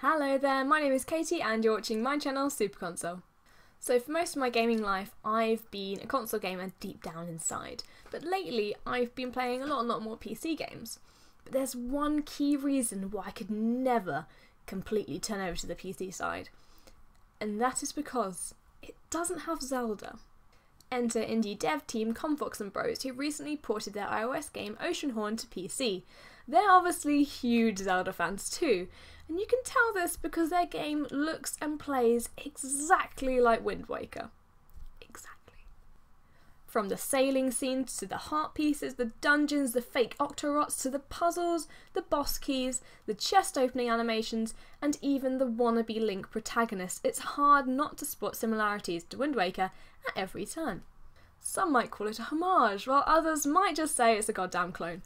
Hello there, my name is Katie and you're watching my channel, Super Console. So for most of my gaming life, I've been a console gamer deep down inside. But lately, I've been playing a lot more PC games. But there's one key reason why I could never completely turn over to the PC side. And that is because it doesn't have Zelda. Enter indie dev team Comfox and Bros, who recently ported their iOS game Oceanhorn to PC. They're obviously huge Zelda fans too, and you can tell this because their game looks and plays exactly like Wind Waker. Exactly. From the sailing scenes to the heart pieces, the dungeons, the fake Octorots, to the puzzles, the boss keys, the chest opening animations, and even the wannabe Link protagonist, it's hard not to spot similarities to Wind Waker at every turn. Some might call it a homage, while others might just say it's a goddamn clone.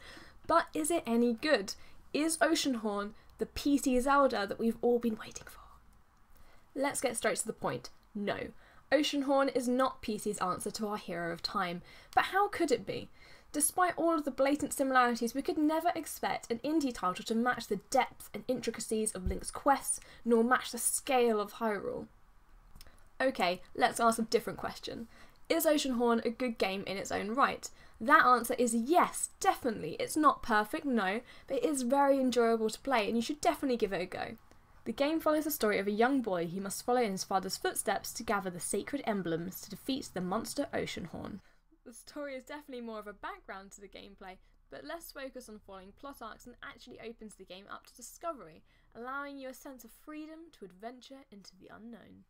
But is it any good? Is Oceanhorn the PC Zelda that we've all been waiting for? Let's get straight to the point. No, Oceanhorn is not PC's answer to our hero of time, but how could it be? Despite all of the blatant similarities, we could never expect an indie title to match the depth and intricacies of Link's quests, nor match the scale of Hyrule. Okay, let's ask a different question. Is Oceanhorn a good game in its own right? That answer is yes, definitely. It's not perfect, no, but it is very enjoyable to play and you should definitely give it a go. The game follows the story of a young boy who must follow in his father's footsteps to gather the sacred emblems to defeat the monster Oceanhorn. The story is definitely more of a background to the gameplay, but less focused on following plot arcs and actually opens the game up to discovery, allowing you a sense of freedom to adventure into the unknown.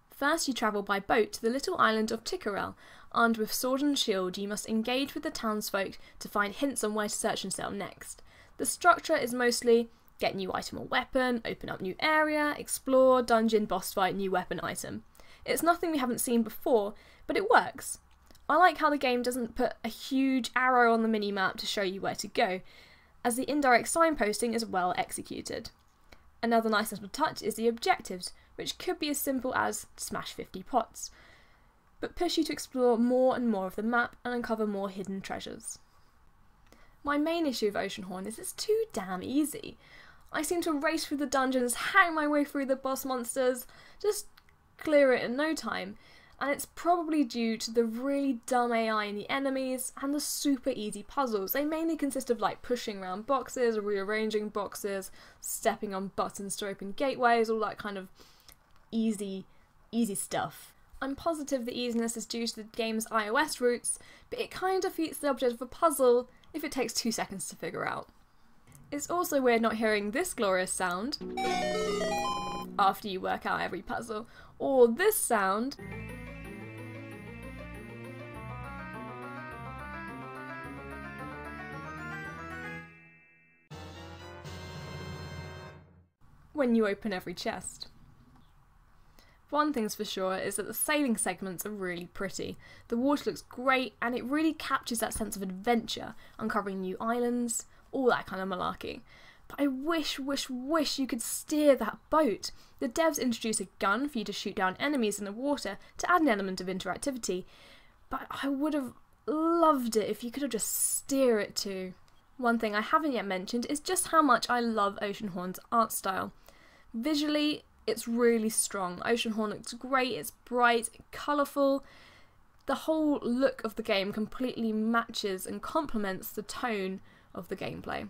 First you travel by boat to the little island of Tikkarel. Armed with sword and shield, you must engage with the townsfolk to find hints on where to search and sell next. The structure is mostly get new item or weapon, open up new area, explore, dungeon, boss fight, new weapon item. It's nothing we haven't seen before, but it works. I like how the game doesn't put a huge arrow on the minimap to show you where to go, as the indirect signposting is well executed. Another nice little touch is the objectives, which could be as simple as smash 50 pots, but push you to explore more and more of the map and uncover more hidden treasures. My main issue with Oceanhorn is it's too damn easy. I seem to race through the dungeons, hang my way through the boss monsters, just clear it in no time, and it's probably due to the really dumb AI in the enemies and the super easy puzzles. They mainly consist of like pushing around boxes, rearranging boxes, stepping on buttons to open gateways, all that kind of easy stuff. I'm positive the easiness is due to the game's iOS roots, but it kind of defeats the object of a puzzle if it takes 2 seconds to figure out. It's also weird not hearing this glorious sound after you work out every puzzle, or this sound when you open every chest. One thing's for sure is that the sailing segments are really pretty. The water looks great and it really captures that sense of adventure, uncovering new islands, all that kind of malarkey. But I wish you could steer that boat. The devs introduce a gun for you to shoot down enemies in the water to add an element of interactivity, but I would have loved it if you could have just steer it too. One thing I haven't yet mentioned is just how much I love Oceanhorn's art style. Visually, it's really strong. Oceanhorn looks great, it's bright, colourful. The whole look of the game completely matches and complements the tone of the gameplay.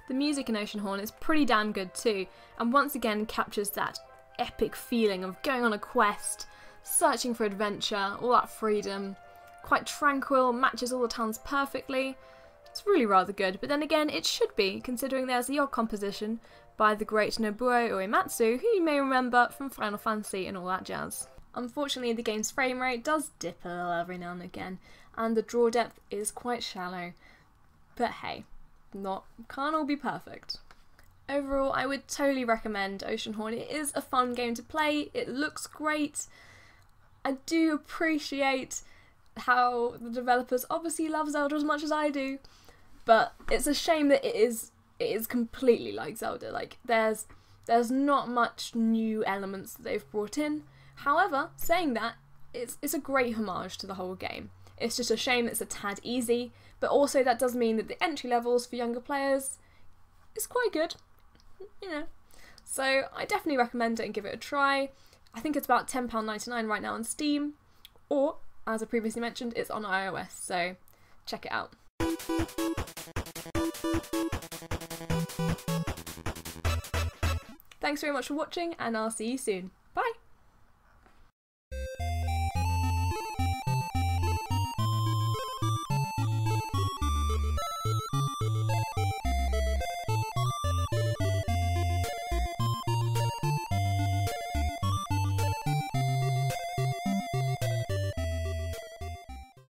The music in Oceanhorn is pretty damn good too, and once again captures that epic feeling of going on a quest, searching for adventure, all that freedom. Quite tranquil, matches all the towns perfectly. It's really rather good, but then again it should be, considering there's the odd composition by the great Nobuo Uematsu, who you may remember from Final Fantasy and all that jazz. Unfortunately, the game's frame rate does dip a little every now and again, and the draw depth is quite shallow. But hey, can't all be perfect. Overall, I would totally recommend Oceanhorn. It is a fun game to play, it looks great. I do appreciate how the developers obviously love Zelda as much as I do, but it's a shame that it is completely like Zelda. Like there's not much new elements that they've brought in. However, saying that, it's a great homage to the whole game. It's just a shame it's a tad easy, but also that does mean that the entry levels for younger players is quite good. you know. So I definitely recommend it and give it a try. I think it's about £10.99 right now on Steam, or, as I previously mentioned, it's on iOS, so check it out. Thanks very much for watching, and I'll see you soon.